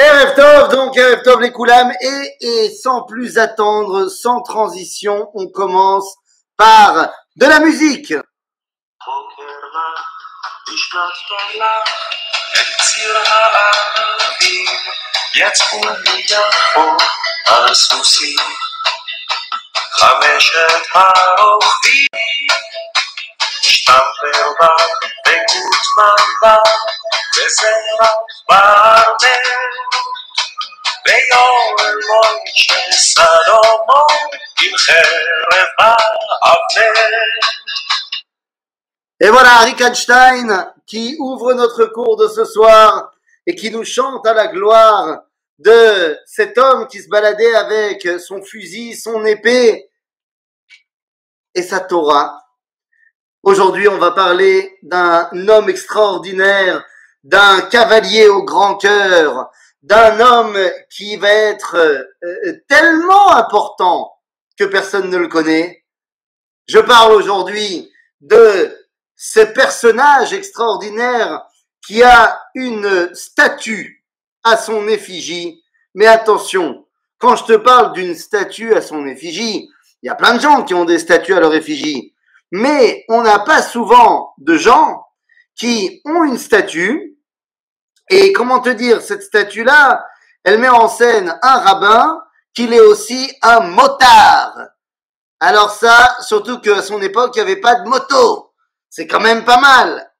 Erev Tov, donc Erev Tov les Koulam, et sans plus attendre, sans transition, on commence par de la musique. ויואל מוישה סלומון עם חרב האבנר. Et voilà, Rickenstein qui ouvre notre cours de ce soir et qui nous chante à la gloire de cet homme qui se baladait avec son fusil, son épée et sa Torah. Aujourd'hui, on va parler d'un homme extraordinaire, d'un cavalier au grand cœur, d'un homme qui va être tellement important que personne ne le connaît. Je parle aujourd'hui de ce personnage extraordinaire qui a une statue à son effigie. Mais attention, quand je te parle d'une statue à son effigie, il y a plein de gens qui ont des statues à leur effigie. Mais on n'a pas souvent de gens qui ont une statue. Et comment te dire, cette statue-là, elle met en scène un rabbin qu'il est aussi un motard. Alors ça, surtout qu'à son époque, il n'y avait pas de moto. C'est quand même pas mal.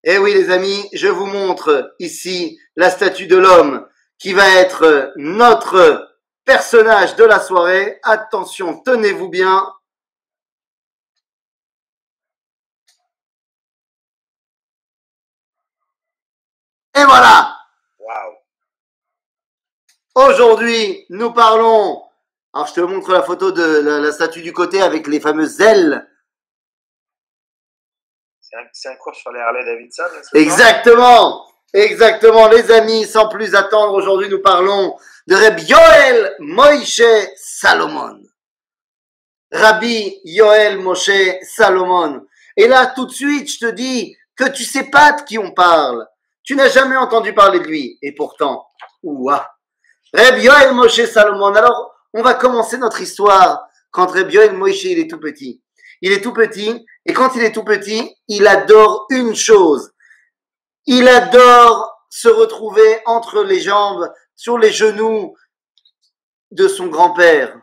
Eh oui, les amis, je vous montre ici la statue de l'homme qui va être notre personnage de la soirée. Attention, tenez-vous bien. Et voilà. Wow. Aujourd'hui, nous parlons. Alors, je te montre la photo de la statue du côté avec les fameuses ailes. C'est un cours sur les Harley Davidson. Exactement. Exactement, les amis, sans plus attendre, aujourd'hui, nous parlons de Rabbi Yoel Moshe Salomon. Rabbi Yoel Moshe Salomon. Et là, tout de suite, je te dis que tu sais pas de qui on parle. Tu n'as jamais entendu parler de lui. Et pourtant, ouah. Rabbi Yoel Moshe Salomon. Alors, on va commencer notre histoire quand Rabbi Yoel Moshe, il est tout petit. Il est tout petit, et quand il est tout petit, il adore une chose. Il adore se retrouver entre les jambes, sur les genoux de son grand-père.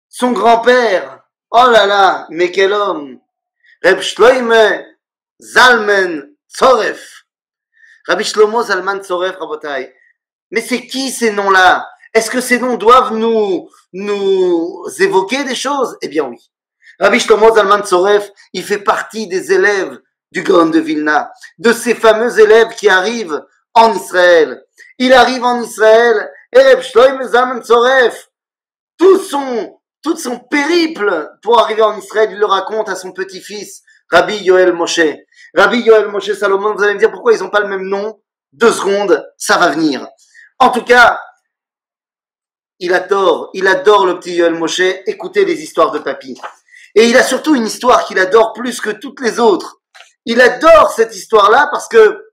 Son grand-père, oh là là, mais quel homme! Reb Shloime Zalman Tzoref. Rabbi Shlomo Zalman Tzoref, Rabotai. Mais c'est qui ces noms-là? Est-ce que ces noms doivent nous évoquer des choses? Eh bien oui. Rabbi Shlomo Zalman Tzoref, il fait partie des élèves du Gaon de Vilna, de ces fameux élèves qui arrivent en Israël. Il arrive en Israël, et Reb Shloime Zalman Tzoref, tout son périple pour arriver en Israël, il le raconte à son petit-fils, Rabbi Yoel Moshe. Rabbi Yoel Moshe Salomon, vous allez me dire pourquoi ils n'ont pas le même nom? 2 secondes, ça va venir. En tout cas, il adore le petit Yoel Moshe, écouter les histoires de papy. Et il a surtout une histoire qu'il adore plus que toutes les autres. Il adore cette histoire-là parce que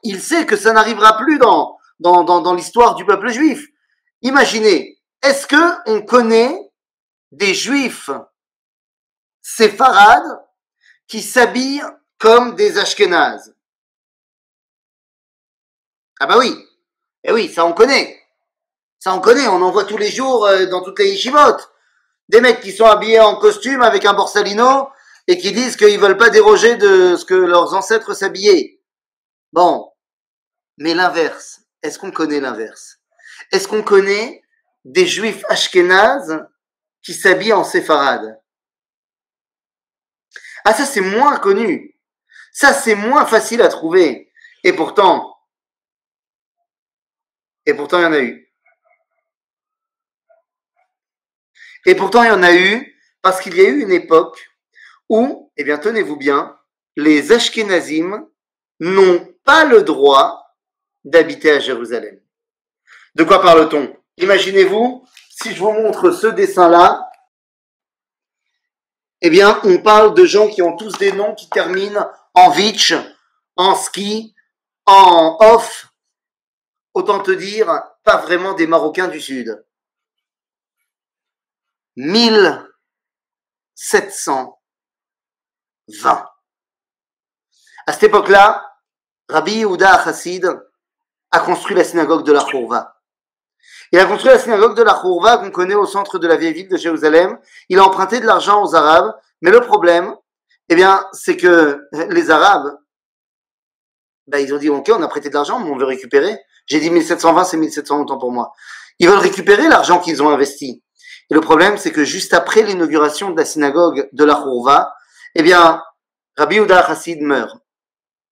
il sait que ça n'arrivera plus dans l'histoire du peuple juif. Imaginez, est-ce que on connaît des juifs séfarades qui s'habillent comme des ashkénazes? Ah bah oui. Eh oui, ça on connaît. Ça on connaît, on en voit tous les jours dans toutes les yeshivot. Des mecs qui sont habillés en costume avec un borsalino et qui disent qu'ils veulent pas déroger de ce que leurs ancêtres s'habillaient. Bon. Mais l'inverse. Est-ce qu'on connaît l'inverse? Est-ce qu'on connaît des juifs ashkénazes qui s'habillent en séfarade? Ah, ça c'est moins connu. Ça c'est moins facile à trouver. Et pourtant, il y en a eu. Et pourtant, il y en a eu parce qu'il y a eu une époque où, eh bien, tenez-vous bien, les Ashkénazim n'ont pas le droit d'habiter à Jérusalem. De quoi parle-t-on? Imaginez-vous, si je vous montre ce dessin-là, eh bien, on parle de gens qui ont tous des noms qui terminent en Vitch, en ski, en off. autant te dire, pas vraiment des Marocains du Sud. 1720. À cette époque-là, Rabbi Yehuda HaChassid a construit la synagogue de la Chourva. Il a construit la synagogue de la Chourva qu'on connaît au centre de la vieille ville de Jérusalem. Il a emprunté de l'argent aux Arabes, mais le problème, eh bien, c'est que les Arabes, ils ont dit, ok, on a prêté de l'argent, mais on veut récupérer. J'ai dit 1720, c'est 1700 autant pour moi. Ils veulent récupérer l'argent qu'ils ont investi. Et le problème, c'est que juste après l'inauguration de la synagogue de la Chourva, eh bien, Rabbi Yehuda HaChassid meurt.